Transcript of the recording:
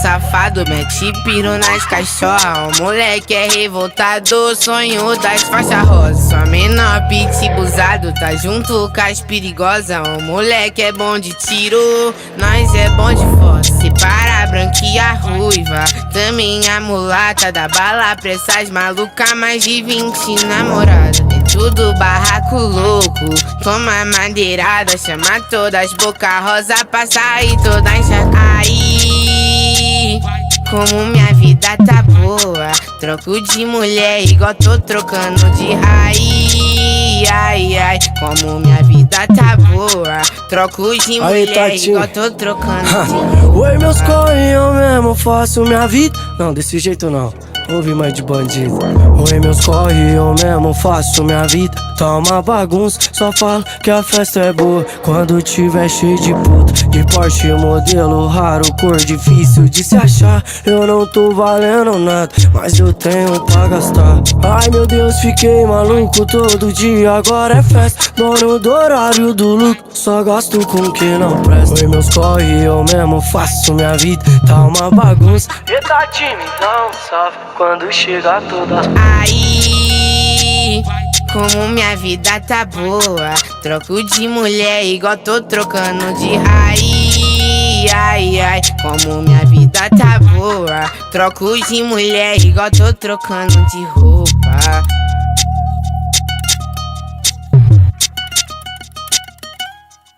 safado, mete piro nas cachorras. O moleque é revoltado, sonho das faixas rosa. Sua menor pitibuzado, tá junto com as perigosas. O moleque é bom de tiro, nós é bom de força. Separa a branca e a ruiva, também a mulata. Dá bala pra essas malucas, mais de 20 namoradas. É tudo barraco louco, toma madeirada. Chama todas boca rosa pra sair toda encharcada. Aí, como minha vida tá boa, troco de mulher igual tô trocando de raiz. Ai, ai, como minha vida tá boa, troco de mulher igual tô trocando de roupa. Oi, meus corre, eu mesmo faço minha vida. Não, desse jeito não, ouvi mais de bandido. Oi, meus corre, eu mesmo faço minha vida. Tá uma bagunça, só falo que a festa é boa quando tiver cheio de puta. De Porsche, modelo raro, cor difícil de se achar. Eu não tô valendo nada, mas eu tenho pra gastar. Ai meu Deus, fiquei maluco todo dia, agora é festa. Dono do horário do lucro, só gasto com o que não presta. Oi, meus corre, eu mesmo faço minha vida. Tá uma bagunça, e tá time, dá um salve quando chegar todas. Aí, como minha vida tá boa, troco de mulher igual tô trocando de raiz. Ai, ai, como minha vida tá boa, troco de mulher igual tô trocando de roupa.